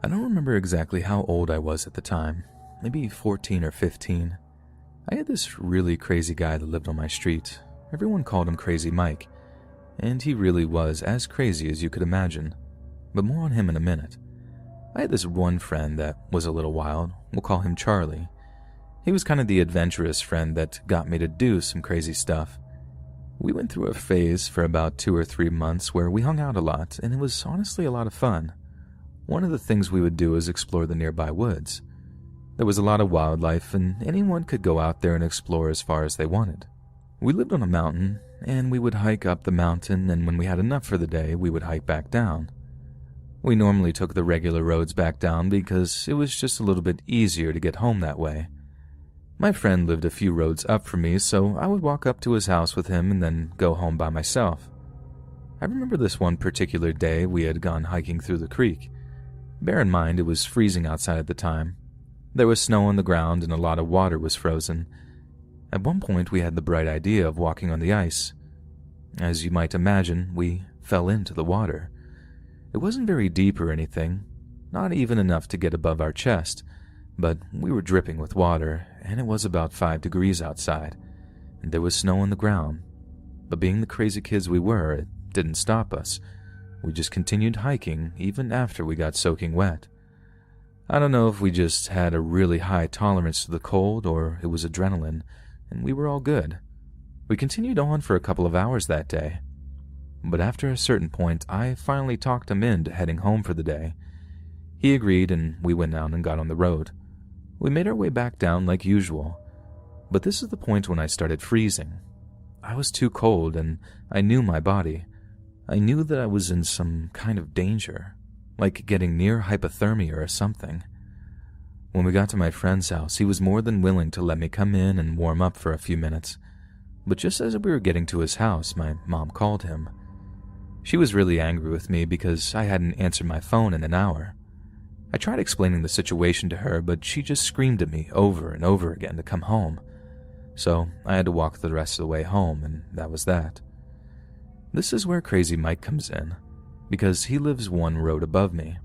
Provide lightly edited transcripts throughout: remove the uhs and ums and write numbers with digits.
I don't remember exactly how old I was at the time, maybe 14 or 15. I had this really crazy guy that lived on my street. Everyone called him Crazy Mike, and he really was as crazy as you could imagine. But more on him in a minute. I had this one friend that was a little wild. We'll call him Charlie. He was kind of the adventurous friend that got me to do some crazy stuff. We went through a phase for about 2 or 3 months where we hung out a lot, and it was honestly a lot of fun. One of the things we would do is explore the nearby woods. There was a lot of wildlife, and anyone could go out there and explore as far as they wanted. We lived on a mountain, and we would hike up the mountain, and when we had enough for the day, we would hike back down. We normally took the regular roads back down because it was just a little bit easier to get home that way. My friend lived a few roads up from me, so I would walk up to his house with him and then go home by myself. I remember this one particular day we had gone hiking through the creek. Bear in mind it was freezing outside at the time. There was snow on the ground and a lot of water was frozen. At one point we had the bright idea of walking on the ice. As you might imagine, we fell into the water. It wasn't very deep or anything, not even enough to get above our chest, but we were dripping with water, and it was about 5 degrees outside, and there was snow on the ground. But being the crazy kids we were, it didn't stop us. We just continued hiking even after we got soaking wet. I don't know if we just had a really high tolerance to the cold or it was adrenaline, and we were all good. We continued on for a couple of hours that day. But after a certain point, I finally talked him into heading home for the day. He agreed, and we went down and got on the road. We made our way back down like usual. But this is the point when I started freezing. I was too cold, and I knew my body. I knew that I was in some kind of danger, like getting near hypothermia or something. When we got to my friend's house, he was more than willing to let me come in and warm up for a few minutes. But just as we were getting to his house, my mom called him. She was really angry with me because I hadn't answered my phone in an hour. I tried explaining the situation to her, but she just screamed at me over and over again to come home. So I had to walk the rest of the way home, and that was that. This is where Crazy Mike comes in, because he lives one road above me,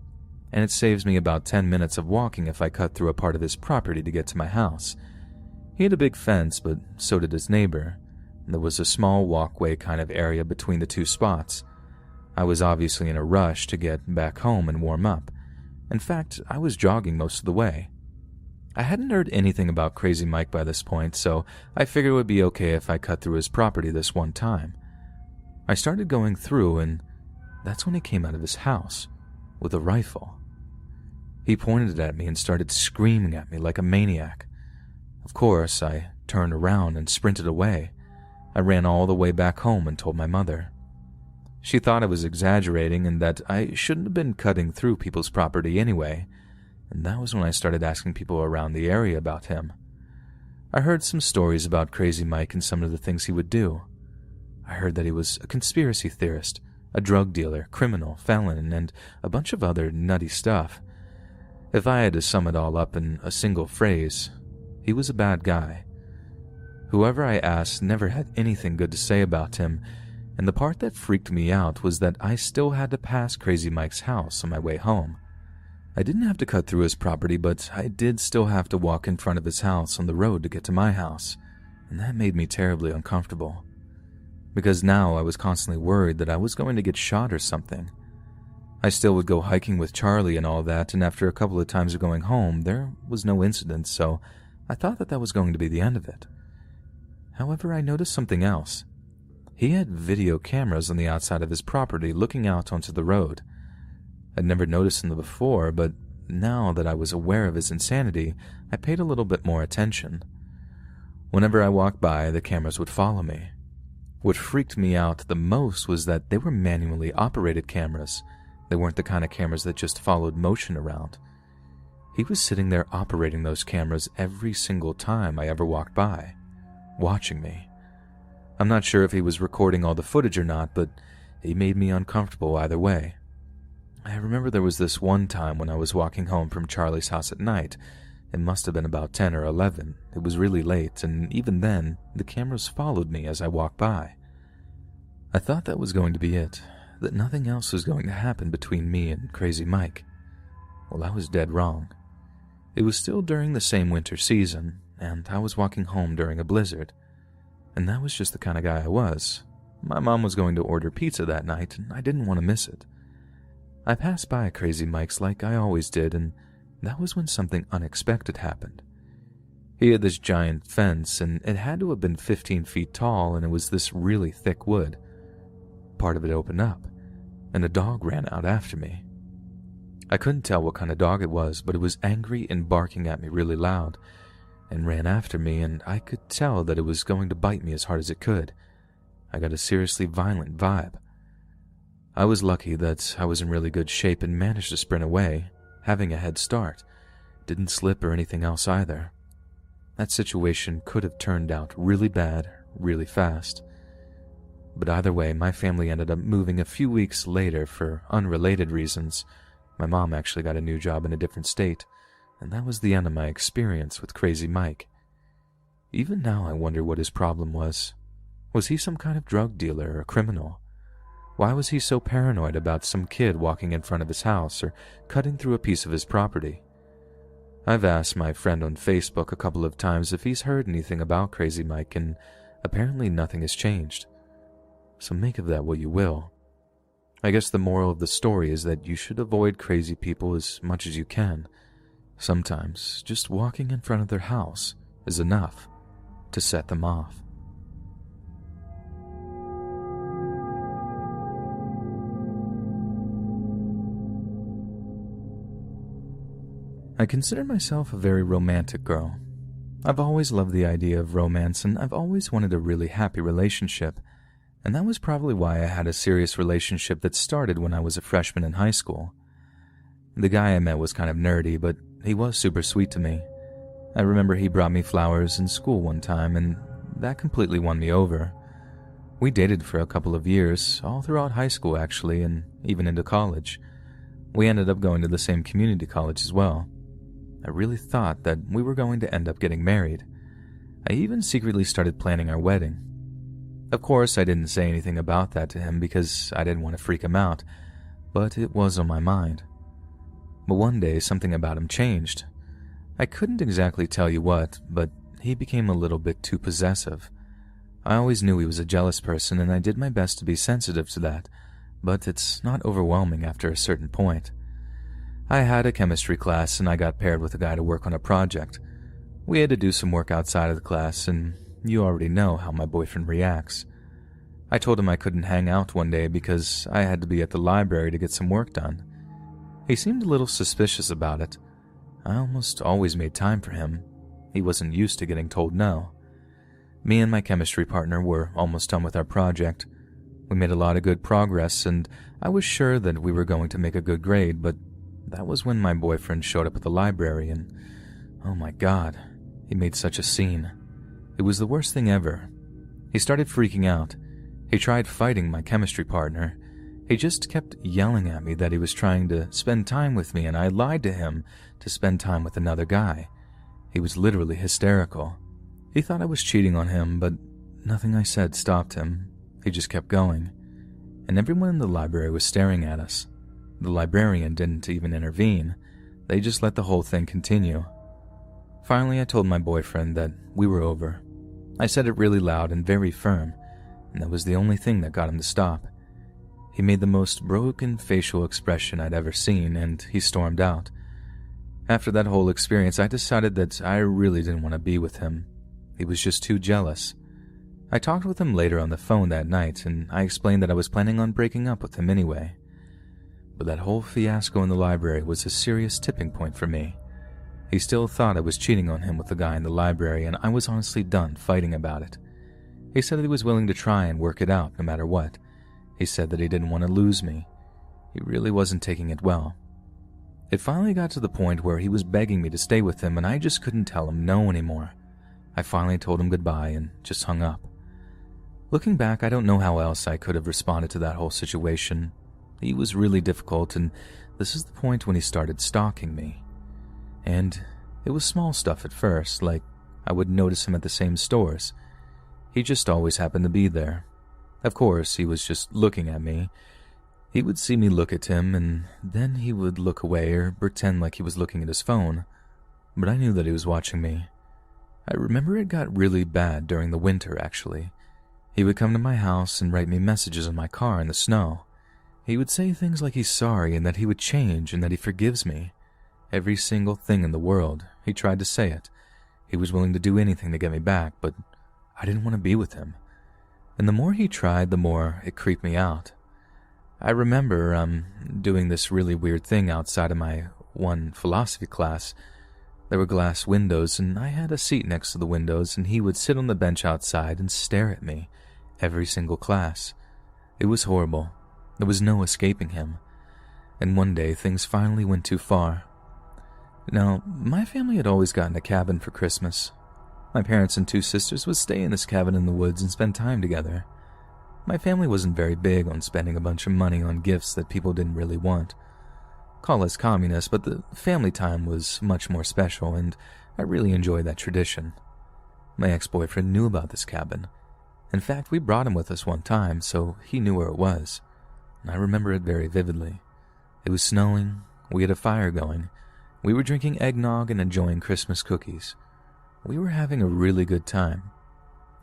and it saves me about 10 minutes of walking if I cut through a part of his property to get to my house. He had a big fence, but so did his neighbor. There was a small walkway kind of area between the two spots. I was obviously in a rush to get back home and warm up. In fact, I was jogging most of the way. I hadn't heard anything about Crazy Mike by this point, so I figured it would be okay if I cut through his property this one time. I started going through, and that's when he came out of his house with a rifle. He pointed it at me and started screaming at me like a maniac. Of course, I turned around and sprinted away. I ran all the way back home and told my mother. She thought I was exaggerating and that I shouldn't have been cutting through people's property anyway, and that was when I started asking people around the area about him. I heard some stories about Crazy Mike and some of the things he would do. I heard that he was a conspiracy theorist, a drug dealer, criminal, felon, and a bunch of other nutty stuff. If I had to sum it all up in a single phrase, he was a bad guy. Whoever I asked never had anything good to say about him, and the part that freaked me out was that I still had to pass Crazy Mike's house on my way home. I didn't have to cut through his property, but I did still have to walk in front of his house on the road to get to my house, and that made me terribly uncomfortable. Because now I was constantly worried that I was going to get shot or something. I still would go hiking with Charlie and all that, and after a couple of times of going home, there was no incident, so I thought that was going to be the end of it. However, I noticed something else. He had video cameras on the outside of his property looking out onto the road. I'd never noticed them before, but now that I was aware of his insanity, I paid a little bit more attention. Whenever I walked by, the cameras would follow me. What freaked me out the most was that they were manually operated cameras. They weren't the kind of cameras that just followed motion around. He was sitting there operating those cameras every single time I ever walked by, watching me. I'm not sure if he was recording all the footage or not, but he made me uncomfortable either way. I remember there was this one time when I was walking home from Charlie's house at night. It must have been about 10 or 11. It was really late, and even then, the cameras followed me as I walked by. I thought that was going to be it, that nothing else was going to happen between me and Crazy Mike. Well, I was dead wrong. It was still during the same winter season, and I was walking home during a blizzard. And that was just the kind of guy I was. My mom was going to order pizza that night, and I didn't want to miss it. I passed by Crazy Mike's like I always did, and that was when something unexpected happened. He had this giant fence, and it had to have been 15 feet tall, and it was this really thick wood. Part of it opened up, and a dog ran out after me. I couldn't tell what kind of dog it was, but it was angry and barking at me really loud, and ran after me, and I could tell that it was going to bite me as hard as it could. I got a seriously violent vibe. I was lucky that I was in really good shape and managed to sprint away, having a head start. Didn't slip or anything else either. That situation could have turned out really bad, really fast. But either way, my family ended up moving a few weeks later for unrelated reasons. My mom actually got a new job in a different state, and that was the end of my experience with Crazy Mike. Even now I wonder what his problem was. Was he some kind of drug dealer or criminal? Why was he so paranoid about some kid walking in front of his house or cutting through a piece of his property? I've asked my friend on Facebook a couple of times if he's heard anything about Crazy Mike, and apparently nothing has changed. So make of that what you will. I guess the moral of the story is that you should avoid crazy people as much as you can. Sometimes just walking in front of their house is enough to set them off. I consider myself a very romantic girl. I've always loved the idea of romance, and I've always wanted a really happy relationship, and that was probably why I had a serious relationship that started when I was a freshman in high school. The guy I met was kind of nerdy, but he was super sweet to me. I remember he brought me flowers in school one time, and that completely won me over. We dated for a couple of years, all throughout high school actually, and even into college. We ended up going to the same community college as well. I really thought that we were going to end up getting married. I even secretly started planning our wedding. Of course, I didn't say anything about that to him because I didn't want to freak him out, but it was on my mind. But one day, something about him changed. I couldn't exactly tell you what, but he became a little bit too possessive. I always knew he was a jealous person, and I did my best to be sensitive to that, but it's not overwhelming after a certain point. I had a chemistry class, and I got paired with a guy to work on a project. We had to do some work outside of the class, and you already know how my boyfriend reacts. I told him I couldn't hang out one day because I had to be at the library to get some work done. He seemed a little suspicious about it. I almost always made time for him. He wasn't used to getting told no. Me and my chemistry partner were almost done with our project. We made a lot of good progress, and I was sure that we were going to make a good grade, but that was when my boyfriend showed up at the library, and oh my God, he made such a scene. It was the worst thing ever. He started freaking out. He tried fighting my chemistry partner. He just kept yelling at me that he was trying to spend time with me, and I lied to him to spend time with another guy. He was literally hysterical. He thought I was cheating on him, but nothing I said stopped him. He just kept going, and everyone in the library was staring at us. The librarian didn't even intervene. They just let the whole thing continue. Finally, I told my boyfriend that we were over. I said it really loud and very firm, and that was the only thing that got him to stop. He made the most broken facial expression I'd ever seen, and he stormed out. After that whole experience, I decided that I really didn't want to be with him. He was just too jealous. I talked with him later on the phone that night, and I explained that I was planning on breaking up with him anyway. But that whole fiasco in the library was a serious tipping point for me. He still thought I was cheating on him with the guy in the library, and I was honestly done fighting about it. He said that he was willing to try and work it out no matter what. He said that he didn't want to lose me. He really wasn't taking it well. It finally got to the point where he was begging me to stay with him, and I just couldn't tell him no anymore. I finally told him goodbye and just hung up. Looking back, I don't know how else I could have responded to that whole situation. He was really difficult, and this is the point when he started stalking me. And it was small stuff at first, like I would notice him at the same stores. He just always happened to be there. Of course, he was just looking at me. He would see me look at him, and then he would look away or pretend like he was looking at his phone, but I knew that he was watching me. I remember it got really bad during the winter, actually. He would come to my house and write me messages in my car in the snow. He would say things like he's sorry and that he would change and that he forgives me. Every single thing in the world, he tried to say it. He was willing to do anything to get me back, but I didn't want to be with him. And the more he tried, the more it creeped me out. I remember doing this really weird thing outside of my one philosophy class. There were glass windows, and I had a seat next to the windows, and he would sit on the bench outside and stare at me every single class. It was horrible. There was no escaping him. And one day, things finally went too far. Now, my family had always gotten a cabin for Christmas. My parents and two sisters would stay in this cabin in the woods and spend time together. My family wasn't very big on spending a bunch of money on gifts that people didn't really want. Call us communists, but the family time was much more special, and I really enjoyed that tradition. My ex-boyfriend knew about this cabin. In fact, we brought him with us one time, so he knew where it was. And I remember it very vividly. It was snowing, we had a fire going, we were drinking eggnog and enjoying Christmas cookies. We were having a really good time.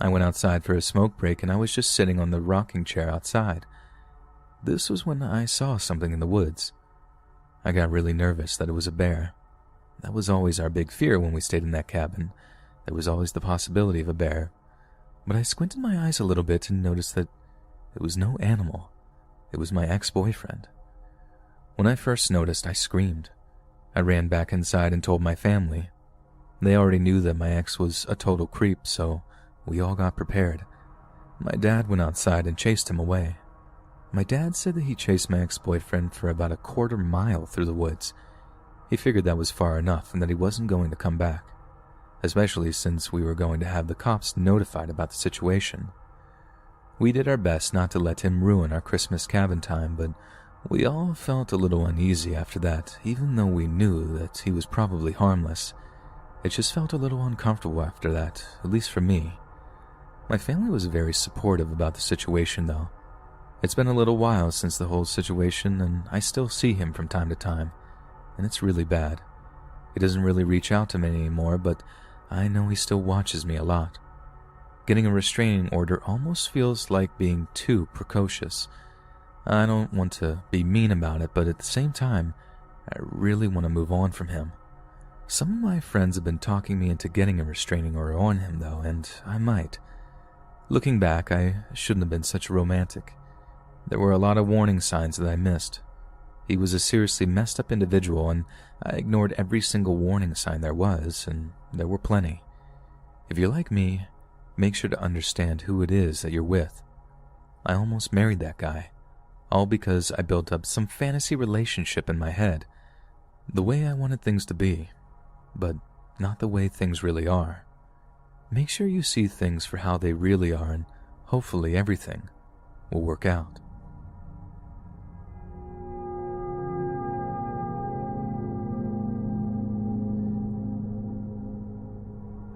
I went outside for a smoke break and I was just sitting on the rocking chair outside. This was when I saw something in the woods. I got really nervous that it was a bear. That was always our big fear when we stayed in that cabin. There was always the possibility of a bear. But I squinted my eyes a little bit and noticed that it was no animal. It was my ex-boyfriend. When I first noticed, I screamed. I ran back inside and told my family. They already knew that my ex was a total creep, so we all got prepared. My dad went outside and chased him away. My dad said that he chased my ex-boyfriend for about a quarter mile through the woods. He figured that was far enough and that he wasn't going to come back, especially since we were going to have the cops notified about the situation. We did our best not to let him ruin our Christmas cabin time, but we all felt a little uneasy after that, even though we knew that he was probably harmless. It just felt a little uncomfortable after that, at least for me. My family was very supportive about the situation, though. It's been a little while since the whole situation, and I still see him from time to time, and it's really bad. He doesn't really reach out to me anymore, but I know he still watches me a lot. Getting a restraining order almost feels like being too precocious. I don't want to be mean about it, but at the same time, I really want to move on from him. Some of my friends have been talking me into getting a restraining order on him, though, and I might. Looking back, I shouldn't have been such a romantic. There were a lot of warning signs that I missed. He was a seriously messed up individual, and I ignored every single warning sign there was, and there were plenty. If you're like me, make sure to understand who it is that you're with. I almost married that guy, all because I built up some fantasy relationship in my head, the way I wanted things to be, but not the way things really are. Make sure you see things for how they really are, and hopefully everything will work out.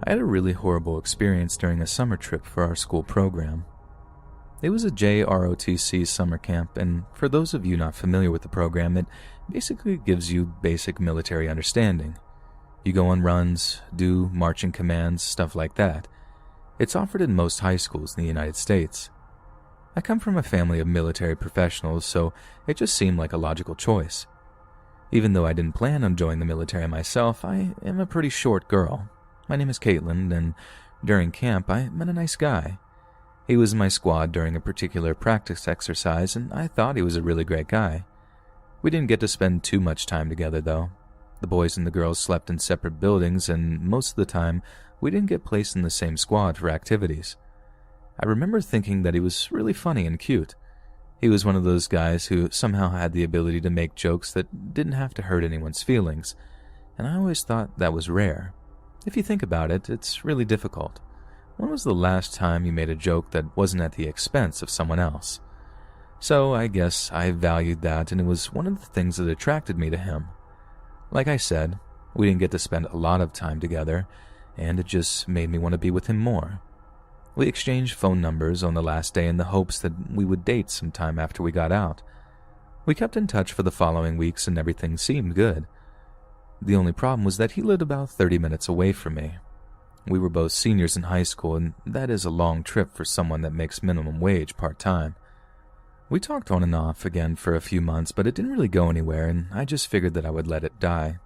I had a really horrible experience during a summer trip for our school program. It was a JROTC summer camp, and for those of you not familiar with the program, it basically gives you basic military understanding. You go on runs, do marching commands, stuff like that. It's offered in most high schools in the United States. I come from a family of military professionals, so it just seemed like a logical choice. Even though I didn't plan on joining the military myself, I am a pretty short girl. My name is Caitlin, and during camp I met a nice guy. He was in my squad during a particular practice exercise, and I thought he was a really great guy. We didn't get to spend too much time together, though. The boys and the girls slept in separate buildings, and most of the time, we didn't get placed in the same squad for activities. I remember thinking that he was really funny and cute. He was one of those guys who somehow had the ability to make jokes that didn't have to hurt anyone's feelings, and I always thought that was rare. If you think about it, it's really difficult. When was the last time you made a joke that wasn't at the expense of someone else? So I guess I valued that, and it was one of the things that attracted me to him. Like I said, we didn't get to spend a lot of time together, and it just made me want to be with him more. We exchanged phone numbers on the last day in the hopes that we would date sometime after we got out. We kept in touch for the following weeks and everything seemed good. The only problem was that he lived about 30 minutes away from me. We were both seniors in high school, and that is a long trip for someone that makes minimum wage part-time. We talked on and off again for a few months, but it didn't really go anywhere, and I just figured that I would let it die.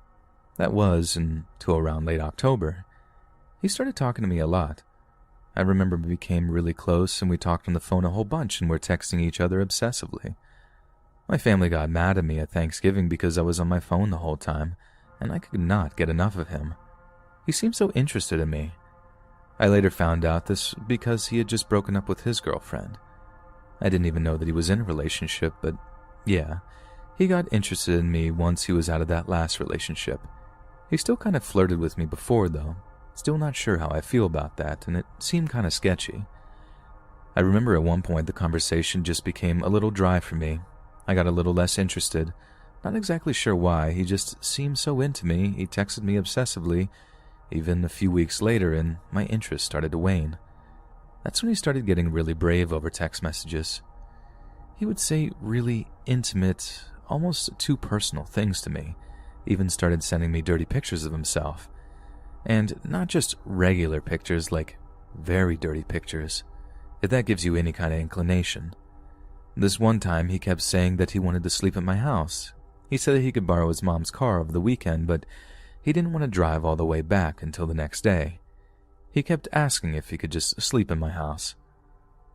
That was until around late October. He started talking to me a lot. I remember we became really close, and we talked on the phone a whole bunch and were texting each other obsessively. My family got mad at me at Thanksgiving because I was on my phone the whole time, and I could not get enough of him. He seemed so interested in me. I later found out this because he had just broken up with his girlfriend. I didn't even know that he was in a relationship, but yeah, he got interested in me once he was out of that last relationship. He still kind of flirted with me before, though. Still not sure how I feel about that, and it seemed kind of sketchy. I remember at one point the conversation just became a little dry for me. I got a little less interested. Not exactly sure why, he just seemed so into me, he texted me obsessively, even a few weeks later, and my interest started to wane. That's when he started getting really brave over text messages. He would say really intimate, almost too personal things to me, even started sending me dirty pictures of himself. And not just regular pictures, like very dirty pictures, if that gives you any kind of inclination. This one time he kept saying that he wanted to sleep at my house. He said that he could borrow his mom's car over the weekend, but he didn't want to drive all the way back until the next day. He kept asking if he could just sleep in my house.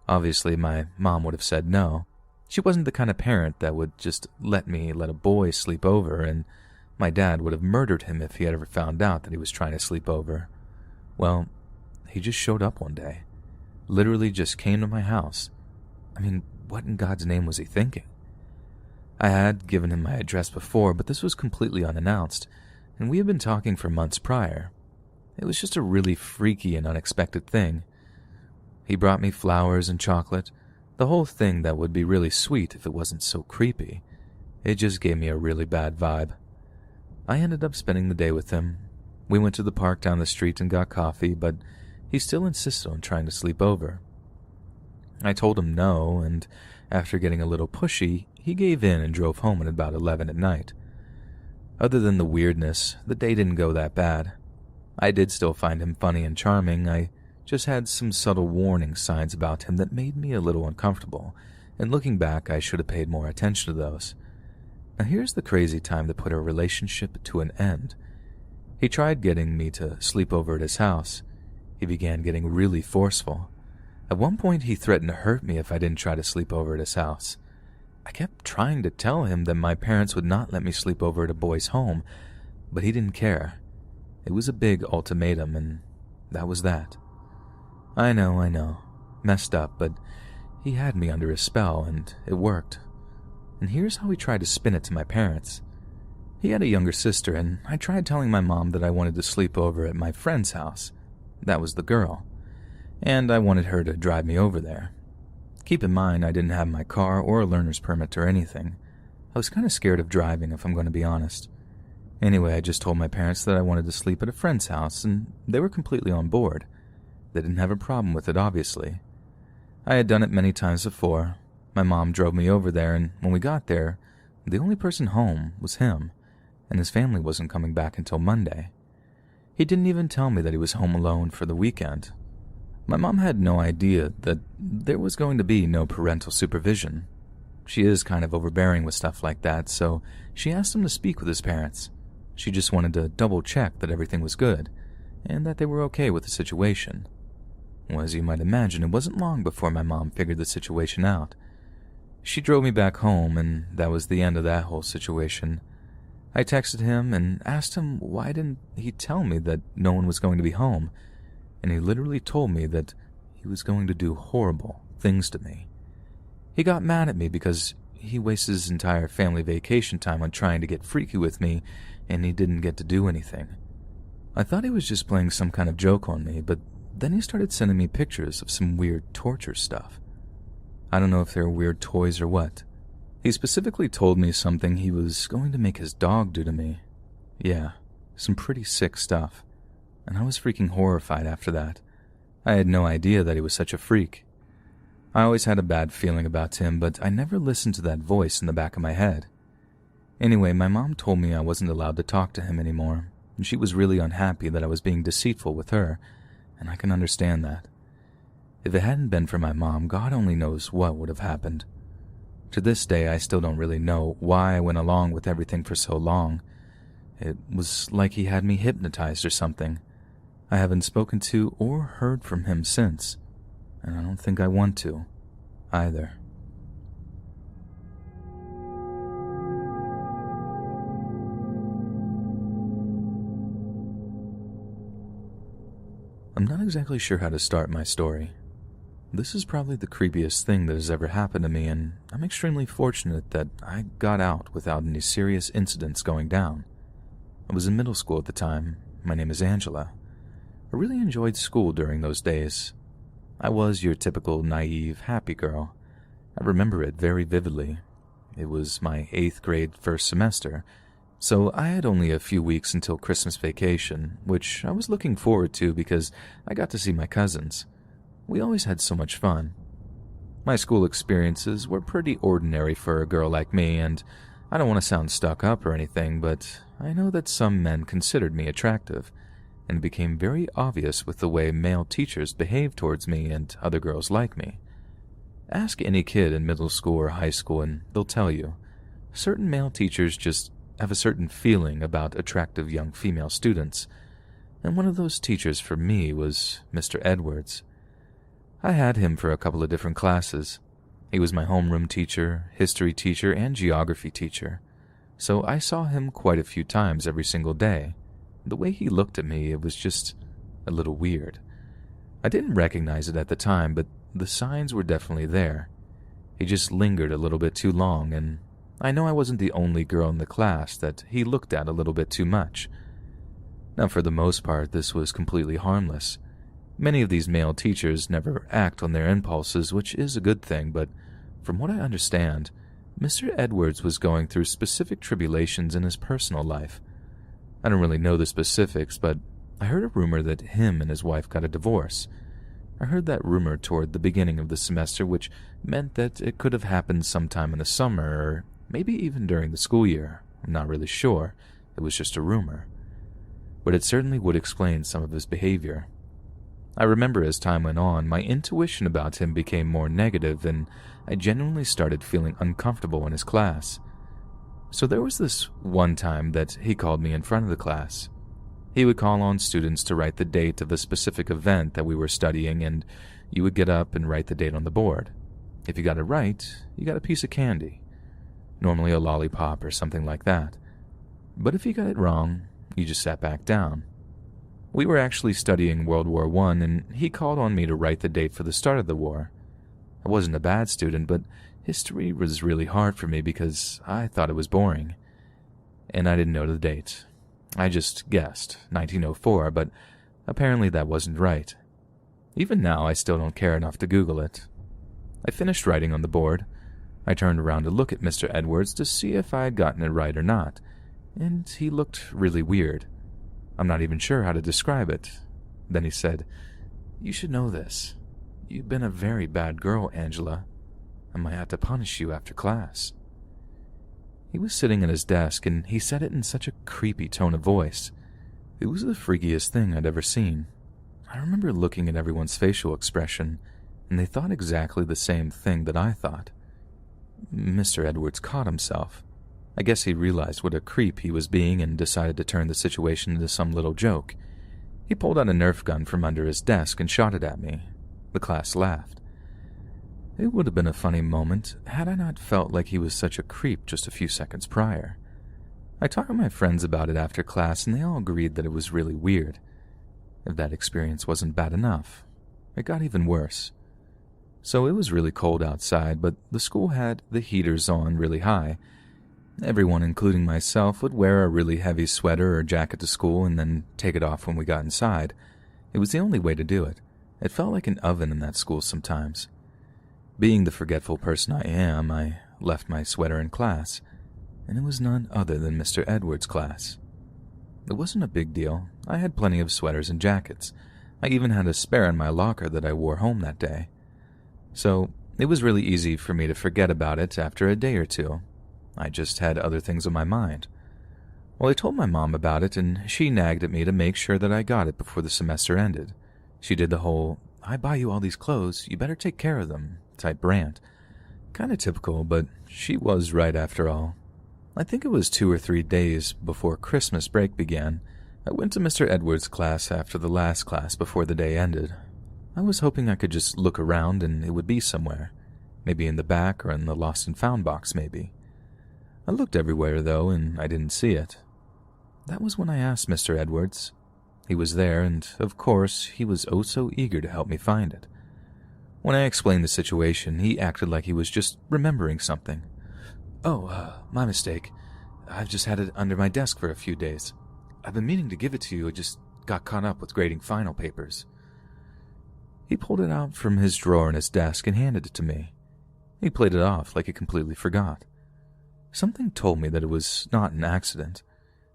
Obviously, my mom would have said no. She wasn't the kind of parent that would just let a boy sleep over, and my dad would have murdered him if he had ever found out that he was trying to sleep over. Well, he just showed up one day. Literally just came to my house. I mean, what in God's name was he thinking? I had given him my address before, but this was completely unannounced, and we had been talking for months prior. It was just a really freaky and unexpected thing. He brought me flowers and chocolate, the whole thing that would be really sweet if it wasn't so creepy. It just gave me a really bad vibe. I ended up spending the day with him. We went to the park down the street and got coffee, but he still insisted on trying to sleep over. I told him no, and after getting a little pushy, he gave in and drove home at about 11 at night. Other than the weirdness, the day didn't go that bad. I did still find him funny and charming. I just had some subtle warning signs about him that made me a little uncomfortable, and looking back, I should have paid more attention to those. Now here's the crazy time that put our relationship to an end. He tried getting me to sleep over at his house. He began getting really forceful. At one point, he threatened to hurt me if I didn't try to sleep over at his house. I kept trying to tell him that my parents would not let me sleep over at a boy's home, but he didn't care. It was a big ultimatum, and that was that. I know. Messed up, but he had me under his spell, and it worked. And here's how he tried to spin it to my parents. He had a younger sister, and I tried telling my mom that I wanted to sleep over at my friend's house. That was the girl. And I wanted her to drive me over there. Keep in mind, I didn't have my car or a learner's permit or anything. I was kind of scared of driving, if I'm going to be honest. Anyway, I just told my parents that I wanted to sleep at a friend's house, and they were completely on board. They didn't have a problem with it, obviously. I had done it many times before. My mom drove me over there, and when we got there, the only person home was him, and his family wasn't coming back until Monday. He didn't even tell me that he was home alone for the weekend. My mom had no idea that there was going to be no parental supervision. She is kind of overbearing with stuff like that, so she asked him to speak with his parents. She just wanted to double-check that everything was good, and that they were okay with the situation. Well, as you might imagine, it wasn't long before my mom figured the situation out. She drove me back home, and that was the end of that whole situation. I texted him and asked him why didn't he tell me that no one was going to be home, and he literally told me that he was going to do horrible things to me. He got mad at me because he wasted his entire family vacation time on trying to get freaky with me, and he didn't get to do anything. I thought he was just playing some kind of joke on me, but then he started sending me pictures of some weird torture stuff. I don't know if they were weird toys or what. He specifically told me something he was going to make his dog do to me. Yeah, some pretty sick stuff. And I was freaking horrified after that. I had no idea that he was such a freak. I always had a bad feeling about Tim, but I never listened to that voice in the back of my head. Anyway, my mom told me I wasn't allowed to talk to him anymore, and she was really unhappy that I was being deceitful with her, and I can understand that. If it hadn't been for my mom, God only knows what would have happened. To this day, I still don't really know why I went along with everything for so long. It was like he had me hypnotized or something. I haven't spoken to or heard from him since, and I don't think I want to, either. I'm not exactly sure how to start my story. This is probably the creepiest thing that has ever happened to me, and I'm extremely fortunate that I got out without any serious incidents going down. I was in middle school at the time. My name is Angela. I really enjoyed school during those days. I was your typical naive, happy girl. I remember it very vividly. It was my 8th grade first semester, so I had only a few weeks until Christmas vacation, which I was looking forward to because I got to see my cousins. We always had so much fun. My school experiences were pretty ordinary for a girl like me, and I don't want to sound stuck up or anything, but I know that some men considered me attractive, and it became very obvious with the way male teachers behaved towards me and other girls like me. Ask any kid in middle school or high school and they'll tell you, certain male teachers just have a certain feeling about attractive young female students, and one of those teachers for me was Mr. Edwards. I had him for a couple of different classes. He was my homeroom teacher, history teacher, and geography teacher, so I saw him quite a few times every single day. The way he looked at me, it was just a little weird. I didn't recognize it at the time, but the signs were definitely there. He just lingered a little bit too long, and I know I wasn't the only girl in the class that he looked at a little bit too much. Now, for the most part, this was completely harmless. Many of these male teachers never act on their impulses, which is a good thing, but from what I understand, Mr. Edwards was going through specific tribulations in his personal life. I don't really know the specifics, but I heard a rumor that him and his wife got a divorce. I heard that rumor toward the beginning of the semester, which meant that it could have happened sometime in the summer, or maybe even during the school year. I'm not really sure. It was just a rumor. But it certainly would explain some of his behavior. I remember as time went on, my intuition about him became more negative, and I genuinely started feeling uncomfortable in his class. So there was this one time that he called me in front of the class. He would call on students to write the date of a specific event that we were studying, and you would get up and write the date on the board. If you got it right, you got a piece of candy, normally a lollipop or something like that. But if you got it wrong, you just sat back down. We were actually studying World War I, and he called on me to write the date for the start of the war. I wasn't a bad student, but history was really hard for me because I thought it was boring. And I didn't know the date. I just guessed 1904, but apparently that wasn't right. Even now, I still don't care enough to Google it. I finished writing on the board. I turned around to look at Mr. Edwards to see if I had gotten it right or not, and he looked really weird. I'm not even sure how to describe it. Then he said, "You should know this. You've been a very bad girl, Angela. I might have to punish you after class." He was sitting at his desk, and he said it in such a creepy tone of voice. It was the freakiest thing I'd ever seen. I remember looking at everyone's facial expression, and they thought exactly the same thing that I thought. Mr. Edwards caught himself. I guess he realized what a creep he was being and decided to turn the situation into some little joke. He pulled out a Nerf gun from under his desk and shot it at me. The class laughed. It would have been a funny moment had I not felt like he was such a creep just a few seconds prior. I talked with my friends about it after class, and they all agreed that it was really weird. If that experience wasn't bad enough, it got even worse. So it was really cold outside, but the school had the heaters on really high. Everyone, including myself, would wear a really heavy sweater or jacket to school and then take it off when we got inside. It was the only way to do it. It felt like an oven in that school sometimes. Being the forgetful person I am, I left my sweater in class, and it was none other than Mr. Edwards' class. It wasn't a big deal. I had plenty of sweaters and jackets. I even had a spare in my locker that I wore home that day. So, It was really easy for me to forget about it after a day or two. I just had other things on my mind. Well, I told my mom about it, and she nagged at me to make sure that I got it before the semester ended. She did the whole, "I buy you all these clothes, you better take care of them" type rant. Kinda typical, but she was right after all. I think it was 2 or 3 days before Christmas break began. I went to Mr. Edwards' class after the last class before the day ended. I was hoping I could just look around and it would be somewhere. Maybe in the back or in the lost and found box, maybe. I looked everywhere, though, and I didn't see it. That was when I asked Mr. Edwards. He was there, and, of course, he was oh so eager to help me find it. When I explained the situation, he acted like he was just remembering something. "Oh, my mistake. I've just had it under my desk for a few days. I've been meaning to give it to you, I just got caught up with grading final papers." He pulled it out from his drawer in his desk and handed it to me. He played it off like he completely forgot. Something told me that it was not an accident,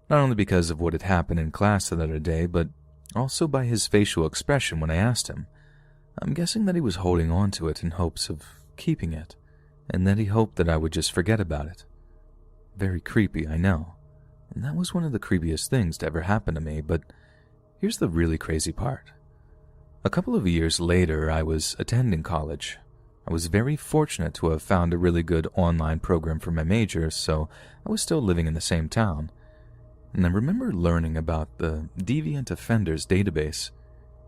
not only because of what had happened in class that other day, but also by his facial expression when I asked him. I'm guessing that he was holding on to it in hopes of keeping it, and that he hoped that I would just forget about it. Very creepy, I know, and that was one of the creepiest things to ever happen to me, but here's the really crazy part. A couple of years later, I was attending college. I was very fortunate to have found a really good online program for my major, so I was still living in the same town. And I remember learning about the Deviant Offenders database.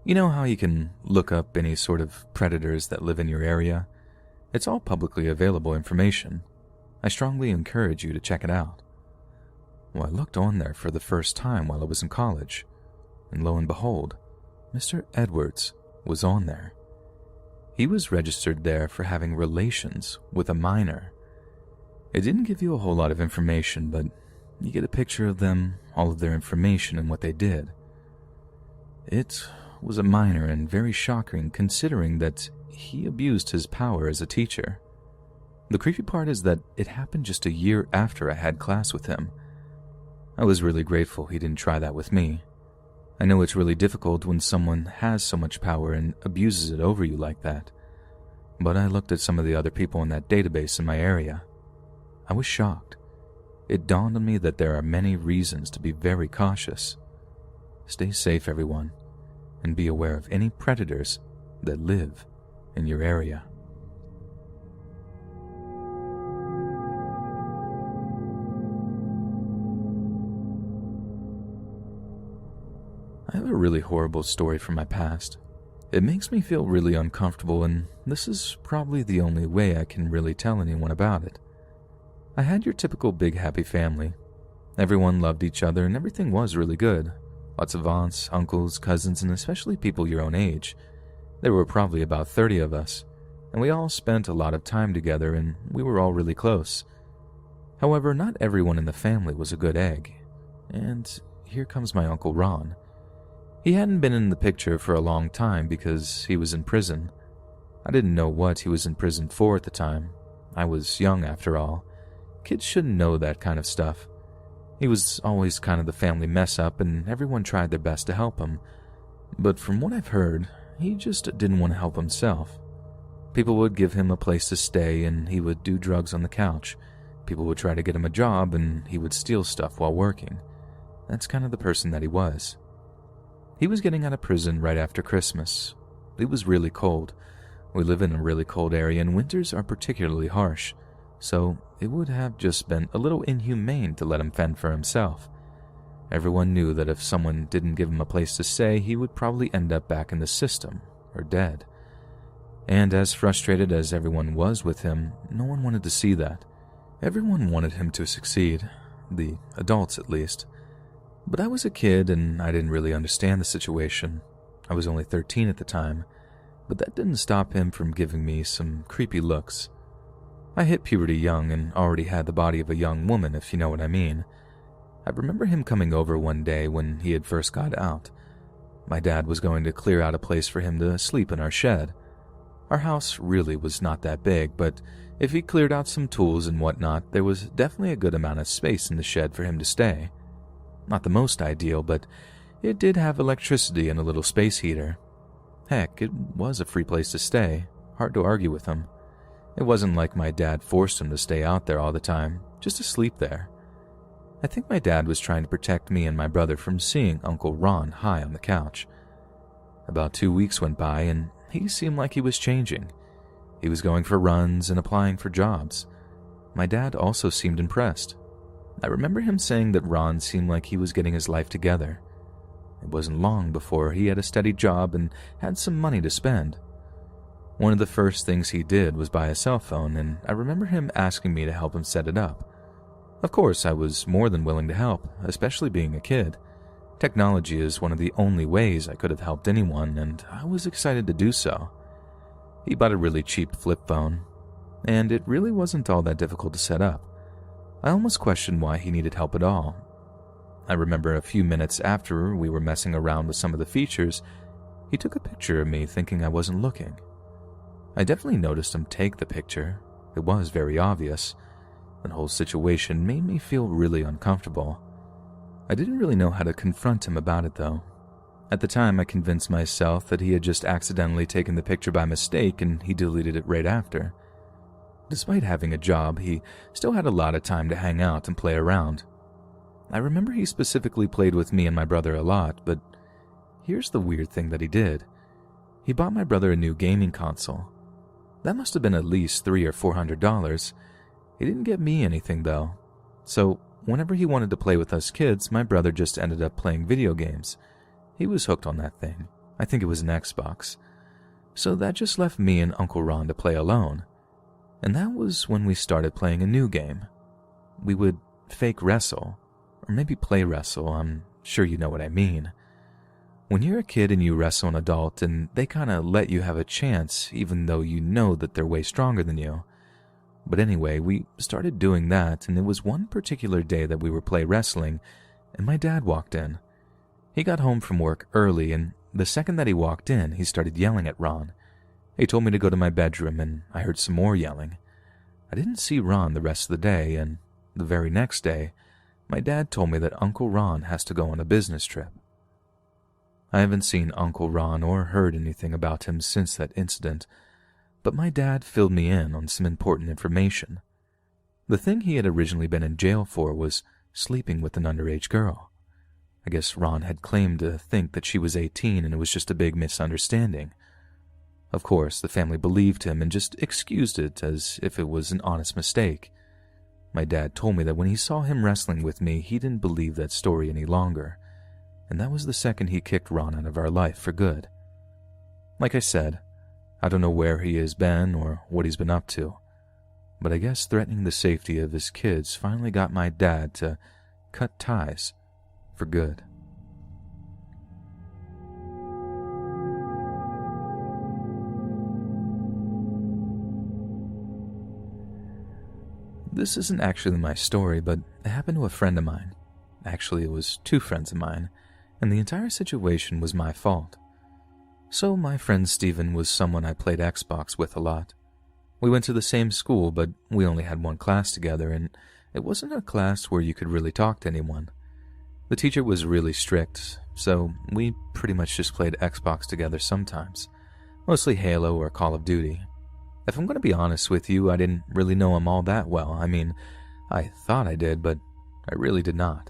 You know how you can look up any sort of predators that live in your area? It's all publicly available information. I strongly encourage you to check it out. Well, I looked on there for the first time while I was in college, and lo and behold, Mr. Edwards was on there. He was registered there for having relations with a minor. It didn't give you a whole lot of information, but you get a picture of them, all of their information, and what they did. It was a minor and very shocking considering that he abused his power as a teacher. The creepy part is that it happened just a year after I had class with him. I was really grateful he didn't try that with me. I know it's really difficult when someone has so much power and abuses it over you like that, but I looked at some of the other people in that database in my area. I was shocked. It dawned on me that there are many reasons to be very cautious. Stay safe, everyone, and be aware of any predators that live in your area. I have a really horrible story from my past. It makes me feel really uncomfortable, and this is probably the only way I can really tell anyone about it. I had your typical big happy family. Everyone loved each other and everything was really good. Lots of aunts, uncles, cousins, and especially people your own age. There were probably about 30 of us, and we all spent a lot of time together and we were all really close. However, not everyone in the family was a good egg. And here comes my Uncle Ron. He hadn't been in the picture for a long time because he was in prison. I didn't know what he was in prison for at the time. I was young after all. Kids shouldn't know that kind of stuff. He was always kind of the family mess-up and everyone tried their best to help him. But from what I've heard, he just didn't want to help himself. People would give him a place to stay and he would do drugs on the couch. People would try to get him a job and he would steal stuff while working. That's kind of the person that he was. He was getting out of prison right after Christmas. It was really cold. We live in a really cold area and winters are particularly harsh, so it would have just been a little inhumane to let him fend for himself. Everyone knew that if someone didn't give him a place to stay, he would probably end up back in the system, or dead. And as frustrated as everyone was with him, no one wanted to see that. Everyone wanted him to succeed, the adults at least. But I was a kid and I didn't really understand the situation. I was only 13 at the time, but that didn't stop him from giving me some creepy looks. I hit puberty young and already had the body of a young woman, if you know what I mean. I remember him coming over one day when he had first got out. My dad was going to clear out a place for him to sleep in our shed. Our house really was not that big, but if he cleared out some tools and whatnot, there was definitely a good amount of space in the shed for him to stay. Not the most ideal, but it did have electricity and a little space heater. Heck, it was a free place to stay. Hard to argue with him. It wasn't like my dad forced him to stay out there all the time, just to sleep there. I think my dad was trying to protect me and my brother from seeing Uncle Ron high on the couch. About 2 weeks went by and he seemed like he was changing. He was going for runs and applying for jobs. My dad also seemed impressed. I remember him saying that Ron seemed like he was getting his life together. It wasn't long before he had a steady job and had some money to spend. One of the first things he did was buy a cell phone, and I remember him asking me to help him set it up. Of course, I was more than willing to help, especially being a kid. Technology is one of the only ways I could have helped anyone, and I was excited to do so. He bought a really cheap flip phone, and it really wasn't all that difficult to set up. I almost questioned why he needed help at all. I remember a few minutes after we were messing around with some of the features, he took a picture of me thinking I wasn't looking. I definitely noticed him take the picture. It was very obvious. The whole situation made me feel really uncomfortable. I didn't really know how to confront him about it though. At the time, I convinced myself that he had just accidentally taken the picture by mistake and he deleted it right after. Despite having a job, he still had a lot of time to hang out and play around. I remember he specifically played with me and my brother a lot, but here's the weird thing that he did. He bought my brother a new gaming console. That must have been at least $300 or $400. He didn't get me anything though. So whenever he wanted to play with us kids, my brother just ended up playing video games. He was hooked on that thing. I think it was an Xbox. So that just left me and Uncle Ron to play alone. And that was when we started playing a new game. We would fake wrestle. Or maybe play wrestle, I'm sure you know what I mean. When you're a kid and you wrestle an adult and they kinda let you have a chance even though you know that they're way stronger than you. But anyway, we started doing that and it was one particular day that we were play wrestling and my dad walked in. He got home from work early and the second that he walked in, he started yelling at Ron. He told me to go to my bedroom and I heard some more yelling. I didn't see Ron the rest of the day and the very next day, my dad told me that Uncle Ron has to go on a business trip. I haven't seen Uncle Ron or heard anything about him since that incident, but my dad filled me in on some important information. The thing he had originally been in jail for was sleeping with an underage girl. I guess Ron had claimed to think that she was 18 and it was just a big misunderstanding. Of course, the family believed him and just excused it as if it was an honest mistake. My dad told me that when he saw him wrestling with me, he didn't believe that story any longer, and that was the second he kicked Ron out of our life for good. Like I said, I don't know where he has been or what he's been up to, but I guess threatening the safety of his kids finally got my dad to cut ties for good. This isn't actually my story, but it happened to a friend of mine. Actually, it was 2 friends of mine, and the entire situation was my fault. So my friend Steven was someone I played Xbox with a lot. We went to the same school, but we only had one class together, and it wasn't a class where you could really talk to anyone. The teacher was really strict, so we pretty much just played Xbox together sometimes, mostly Halo or Call of Duty. If I'm going to be honest with you, I didn't really know him all that well. I mean, I thought I did, but I really did not.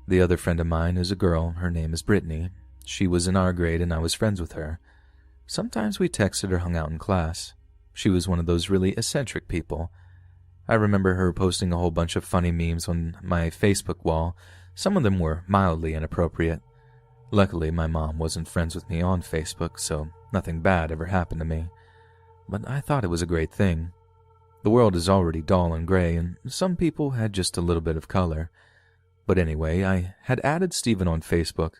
The other friend of mine is a girl. Her name is Brittany. She was in our grade and I was friends with her. Sometimes we texted or hung out in class. She was one of those really eccentric people. I remember her posting a whole bunch of funny memes on my Facebook wall. Some of them were mildly inappropriate. Luckily, my mom wasn't friends with me on Facebook, so nothing bad ever happened to me. But I thought it was a great thing. The world is already dull and gray, and some people had just a little bit of color. But anyway, I had added Steven on Facebook.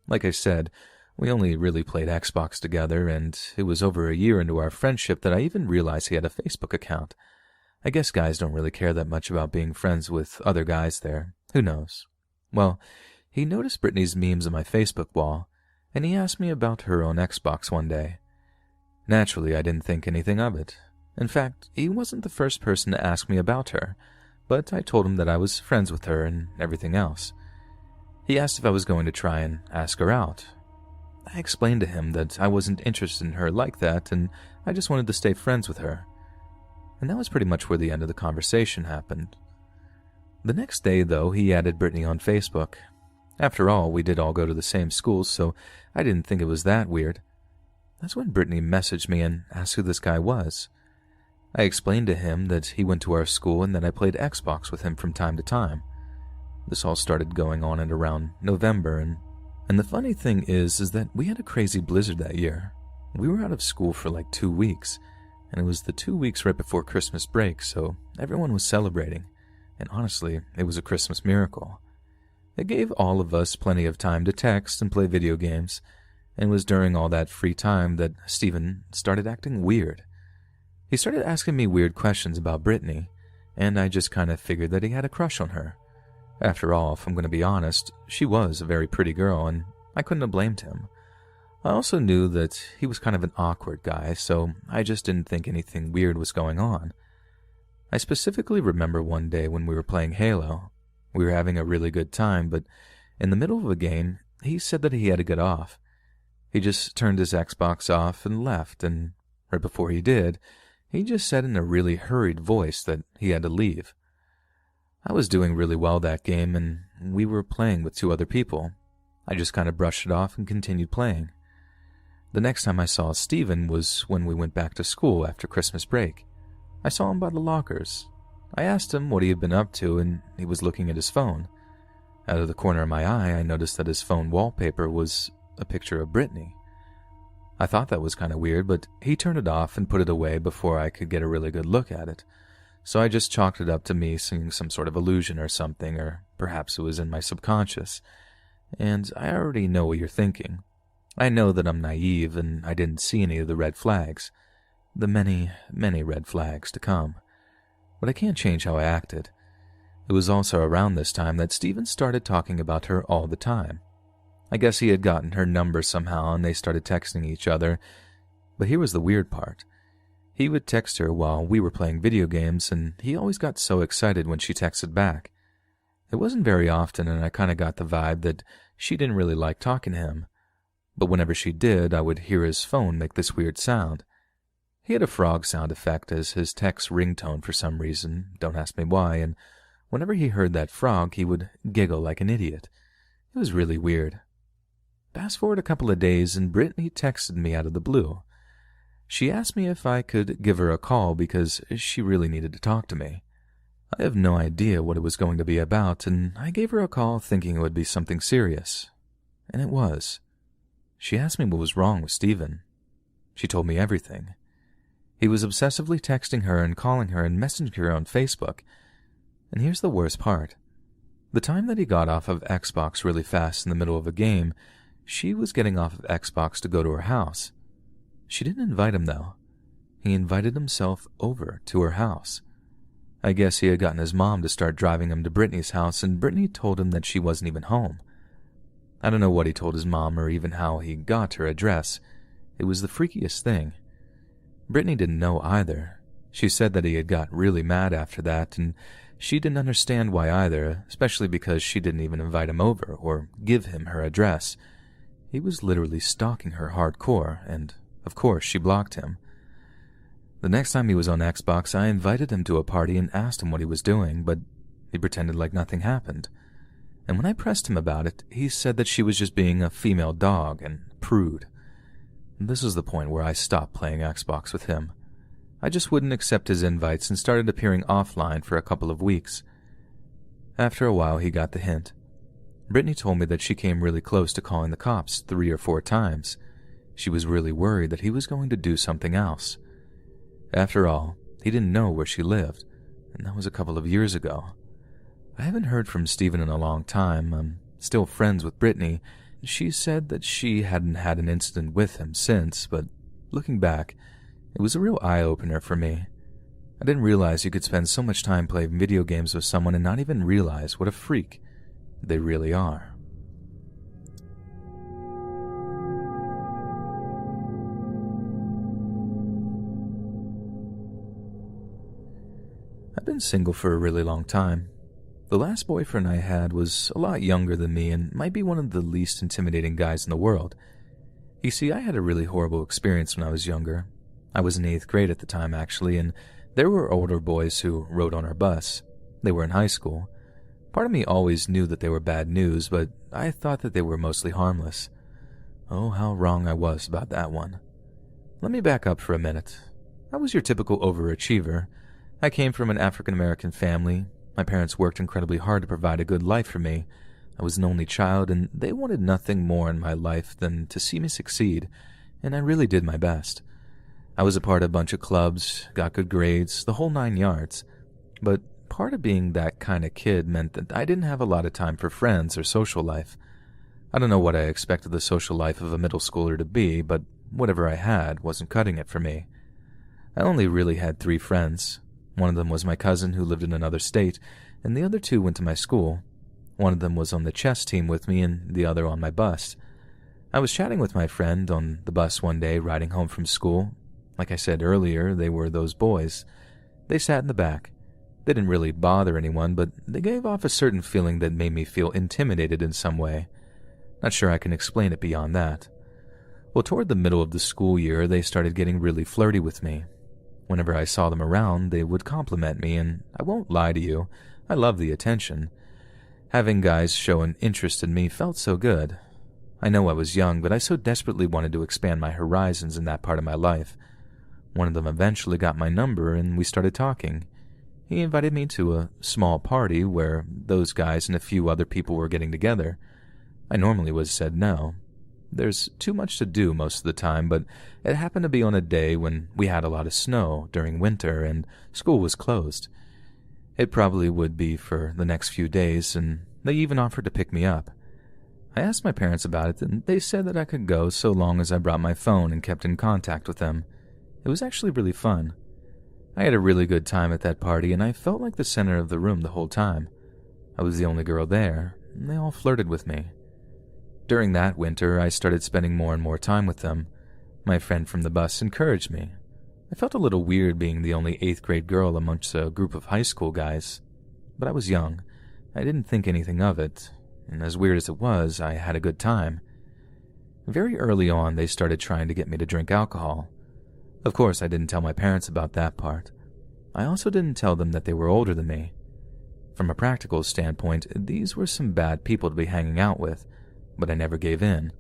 Like I said, we only really played Xbox together, and it was over a year into our friendship that I even realized he had a Facebook account. I guess guys don't really care that much about being friends with other guys there. Who knows? Well, he noticed Brittany's memes on my Facebook wall, and he asked me about her on Xbox one day. Naturally, I didn't think anything of it. In fact, he wasn't the first person to ask me about her, but I told him that I was friends with her and everything else. He asked if I was going to try and ask her out. I explained to him that I wasn't interested in her like that and I just wanted to stay friends with her. And that was pretty much where the end of the conversation happened. The next day, though, he added Brittany on Facebook. After all, we did all go to the same school, so I didn't think it was that weird. That's when Brittany messaged me and asked who this guy was. I explained to him that he went to our school and that I played Xbox with him from time to time. This all started going on at around November, and the funny thing is that we had a crazy blizzard that year. We were out of school for like 2 weeks, and it was the 2 weeks right before Christmas break, so everyone was celebrating. And honestly, it was a Christmas miracle. It gave all of us plenty of time to text and play video games, and it was during all that free time that Steven started acting weird. He started asking me weird questions about Brittany, and I just kind of figured that he had a crush on her. After all, if I'm going to be honest, she was a very pretty girl, and I couldn't have blamed him. I also knew that he was kind of an awkward guy, so I just didn't think anything weird was going on. I specifically remember one day when we were playing Halo. We were having a really good time, but in the middle of a game, he said that he had to get off. He just turned his Xbox off and left, and right before he did, he just said in a really hurried voice that he had to leave. I was doing really well that game, and we were playing with 2 other people. I just kind of brushed it off and continued playing. The next time I saw Steven was when we went back to school after Christmas break. I saw him by the lockers. I asked him what he had been up to, and he was looking at his phone. Out of the corner of my eye, I noticed that his phone wallpaper was a picture of Brittany. I thought that was kind of weird, but he turned it off and put it away before I could get a really good look at it. So I just chalked it up to me seeing some sort of illusion or something, or perhaps it was in my subconscious. And I already know what you're thinking. I know that I'm naive and I didn't see any of the red flags. The many, many red flags to come. But I can't change how I acted. It was also around this time that Steven started talking about her all the time. I guess he had gotten her number somehow and they started texting each other. But here was the weird part. He would text her while we were playing video games, and he always got so excited when she texted back. It wasn't very often, and I kind of got the vibe that she didn't really like talking to him. But whenever she did, I would hear his phone make this weird sound. He had a frog sound effect as his text ringtone for some reason, don't ask me why, and whenever he heard that frog, he would giggle like an idiot. It was really weird. Fast forward a couple of days, and Brittany texted me out of the blue. She asked me if I could give her a call because she really needed to talk to me. I have no idea what it was going to be about, and I gave her a call thinking it would be something serious. And it was. She asked me what was wrong with Steven. She told me everything. He was obsessively texting her and calling her and messaging her on Facebook. And here's the worst part. The time that he got off of Xbox really fast in the middle of a game, she was getting off of Xbox to go to her house. She didn't invite him, though. He invited himself over to her house. I guess he had gotten his mom to start driving him to Brittany's house, and Brittany told him that she wasn't even home. I don't know what he told his mom or even how he got her address. It was the freakiest thing. Brittany didn't know either. She said that he had got really mad after that, and she didn't understand why either, especially because she didn't even invite him over or give him her address. He was literally stalking her hardcore, and of course she blocked him. The next time he was on Xbox, I invited him to a party and asked him what he was doing, but he pretended like nothing happened. And when I pressed him about it, he said that she was just being a female dog and prude. This was the point where I stopped playing Xbox with him. I just wouldn't accept his invites and started appearing offline for a couple of weeks. After a while, he got the hint. Brittany told me that she came really close to calling the cops 3 or 4 times. She was really worried that he was going to do something else. After all, he didn't know where she lived, and that was a couple of years ago. I haven't heard from Steven in a long time. I'm still friends with Brittany. She said that she hadn't had an incident with him since, but looking back, it was a real eye-opener for me. I didn't realize you could spend so much time playing video games with someone and not even realize what a freak they really are. I've been single for a really long time. The last boyfriend I had was a lot younger than me and might be one of the least intimidating guys in the world. You see, I had a really horrible experience when I was younger. I was in 8th grade at the time, actually, and There were older boys who rode on our bus. They were in high school. Part of me always knew that they were bad news, but I thought that they were mostly harmless. Oh, how wrong I was about that one. Let me back up for a minute. I was your typical overachiever. I came from an African-American family. My parents worked incredibly hard to provide a good life for me. I was an only child, and they wanted nothing more in my life than to see me succeed, and I really did my best. I was a part of a bunch of clubs, got good grades, the whole 9 yards. But part of being that kind of kid meant that I didn't have a lot of time for friends or social life. I don't know what I expected the social life of a middle schooler to be, but whatever I had wasn't cutting it for me. I only really had 3 friends. One of them was my cousin who lived in another state, and the other 2 went to my school. One of them was on the chess team with me and the other on my bus. I was chatting with my friend on the bus one day riding home from school. Like I said earlier, they were those boys. They sat in the back. They didn't really bother anyone, but they gave off a certain feeling that made me feel intimidated in some way. Not sure I can explain it beyond that. Well, toward the middle of the school year, they started getting really flirty with me. Whenever I saw them around, they would compliment me, and I won't lie to you, I love the attention. Having guys show an interest in me felt so good. I know I was young, but I so desperately wanted to expand my horizons in that part of my life. One of them eventually got my number, and we started talking. He invited me to a small party where those guys and a few other people were getting together. I normally would have said no. There's too much to do most of the time, but it happened to be on a day when we had a lot of snow during winter and school was closed. It probably would be for the next few days, and they even offered to pick me up. I asked my parents about it, and they said that I could go so long as I brought my phone and kept in contact with them. It was actually really fun. I had a really good time at that party, and I felt like the center of the room the whole time. I was the only girl there, and they all flirted with me. During that winter, I started spending more and more time with them. My friend from the bus encouraged me. I felt a little weird being the only 8th grade girl amongst a group of high school guys. But I was young. I didn't think anything of it, and as weird as it was, I had a good time. Very early on, they started trying to get me to drink alcohol. Of course, I didn't tell my parents about that part. I also didn't tell them that they were older than me. From a practical standpoint, these were some bad people to be hanging out with, but I never gave in.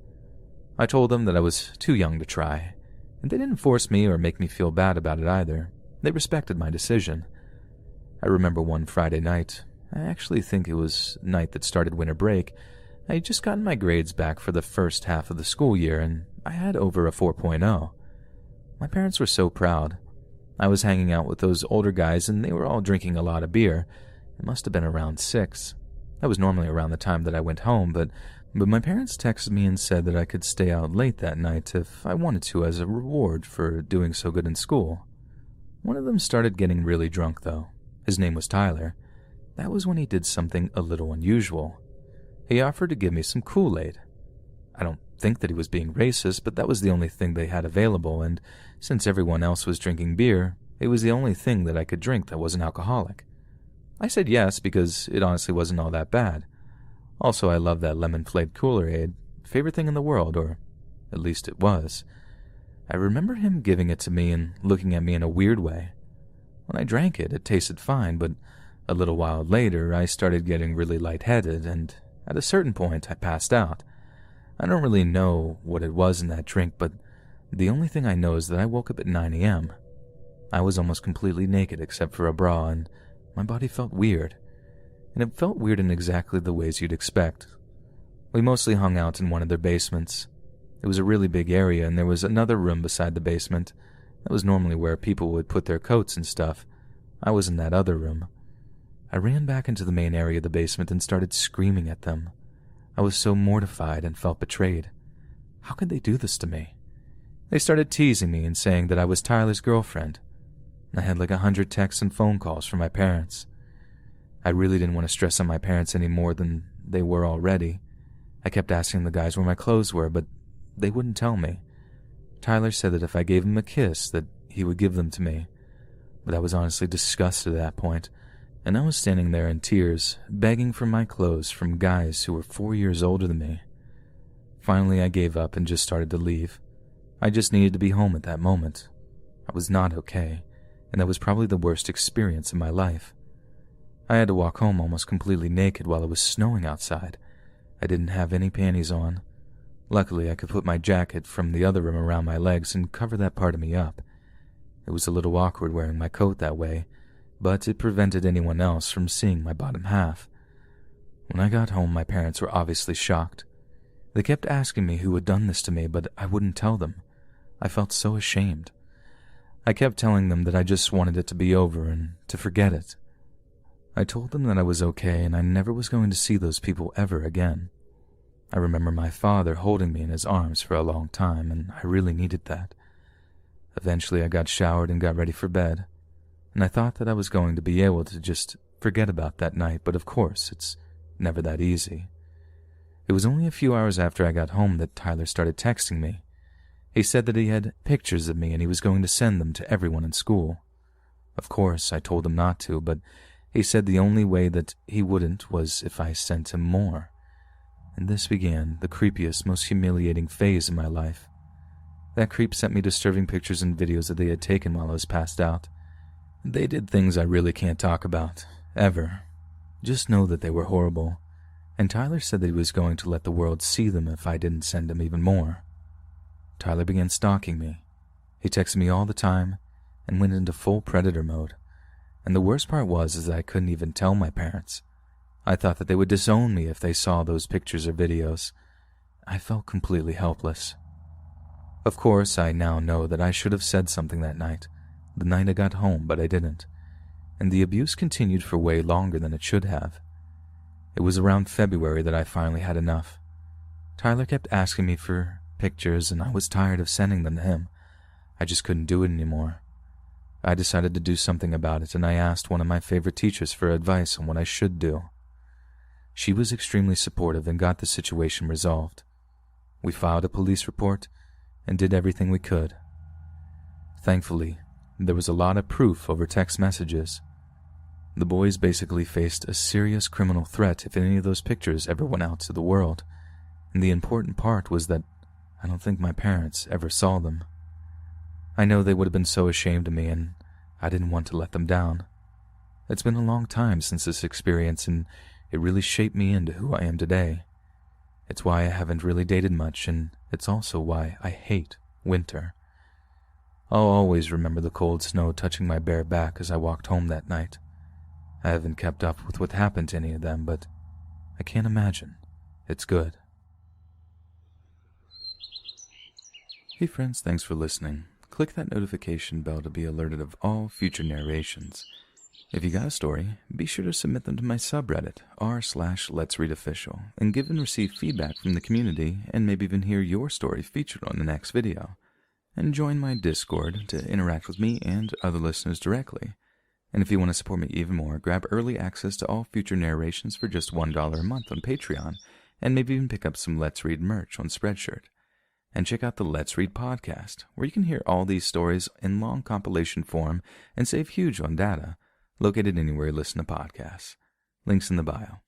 I told them that I was too young to try, and they didn't force me or make me feel bad about it either. They respected my decision. I remember one Friday night. I actually think it was the night that started winter break. I had just gotten my grades back for the first half of the school year, and I had over a 4.0. My parents were so proud. I was hanging out with those older guys, and they were all drinking a lot of beer. It must have been around 6. That was normally around the time that I went home, but my parents texted me and said that I could stay out late that night if I wanted to as a reward for doing so good in school. One of them started getting really drunk, though. His name was Tyler. That was when he did something a little unusual. He offered to give me some Kool-Aid. I don't think that he was being racist, but that was the only thing they had available, and since everyone else was drinking beer, it was the only thing that I could drink that wasn't alcoholic. I said yes because it honestly wasn't all that bad. Also, I love that lemon-flavored Kool-Aid. Favorite thing in the world, or at least it was. I remember him giving it to me and looking at me in a weird way. When I drank it, it tasted fine, but a little while later, I started getting really lightheaded, and at a certain point, I passed out. I don't really know what it was in that drink, but the only thing I know is that I woke up at 9 a.m. I was almost completely naked except for a bra, and my body felt weird. And it felt weird in exactly the ways you'd expect. We mostly hung out in one of their basements. It was a really big area, and there was another room beside the basement. That was normally where people would put their coats and stuff. I was in that other room. I ran back into the main area of the basement and started screaming at them. I was so mortified and felt betrayed. How could they do this to me? They started teasing me and saying that I was Tyler's girlfriend. I had like 100 texts and phone calls from my parents. I really didn't want to stress on my parents any more than they were already. I kept asking the guys where my clothes were, but they wouldn't tell me. Tyler said that if I gave him a kiss, that he would give them to me. But I was honestly disgusted at that point, and I was standing there in tears, begging for my clothes from guys who were 4 years older than me. Finally, I gave up and just started to leave. I just needed to be home at that moment. I was not okay, and that was probably the worst experience in my life. I had to walk home almost completely naked while it was snowing outside. I didn't have any panties on. Luckily, I could put my jacket from the other room around my legs and cover that part of me up. It was a little awkward wearing my coat that way, but it prevented anyone else from seeing my bottom half. When I got home, my parents were obviously shocked. They kept asking me who had done this to me, but I wouldn't tell them. I felt so ashamed. I kept telling them that I just wanted it to be over and to forget it. I told them that I was okay and I never was going to see those people ever again. I remember my father holding me in his arms for a long time, and I really needed that. Eventually, I got showered and got ready for bed, and I thought that I was going to be able to just forget about that night, but of course, it's never that easy. It was only a few hours after I got home that Tyler started texting me. He said that he had pictures of me and he was going to send them to everyone in school. Of course, I told him not to, but he said the only way that he wouldn't was if I sent him more. And this began the creepiest, most humiliating phase in my life. That creep sent me disturbing pictures and videos that they had taken while I was passed out. They did things I really can't talk about, ever. Just know that they were horrible. And Tyler said that he was going to let the world see them if I didn't send him even more. Tyler began stalking me. He texted me all the time and went into full predator mode. And the worst part was that I couldn't even tell my parents. I thought that they would disown me if they saw those pictures or videos. I felt completely helpless. Of course, I now know that I should have said something that night, the night I got home, but I didn't. And the abuse continued for way longer than it should have. It was around February that I finally had enough. Tyler kept asking me for pictures, and I was tired of sending them to him. I just couldn't do it anymore. I decided to do something about it, and I asked one of my favorite teachers for advice on what I should do. She was extremely supportive and got the situation resolved. We filed a police report and did everything we could. Thankfully, there was a lot of proof over text messages. The boys basically faced a serious criminal threat if any of those pictures ever went out to the world, and the important part was that I don't think my parents ever saw them. I know they would have been so ashamed of me, and I didn't want to let them down. It's been a long time since this experience, and it really shaped me into who I am today. It's why I haven't really dated much, and it's also why I hate winter. I'll always remember the cold snow touching my bare back as I walked home that night. I haven't kept up with what happened to any of them, but I can't imagine. It's good. Hey friends, thanks for listening. Click that notification bell to be alerted of all future narrations. If you got a story, be sure to submit them to my subreddit, r/Let'sReadOfficial, and give and receive feedback from the community, and maybe even hear your story featured on the next video. And join my Discord to interact with me and other listeners directly. And if you want to support me even more, grab early access to all future narrations for just $1 a month on Patreon, and maybe even pick up some Let's Read merch on Spreadshirt. And check out the Let's Read podcast, where you can hear all these stories in long compilation form and save huge on data, located anywhere you listen to podcasts. Links in the bio.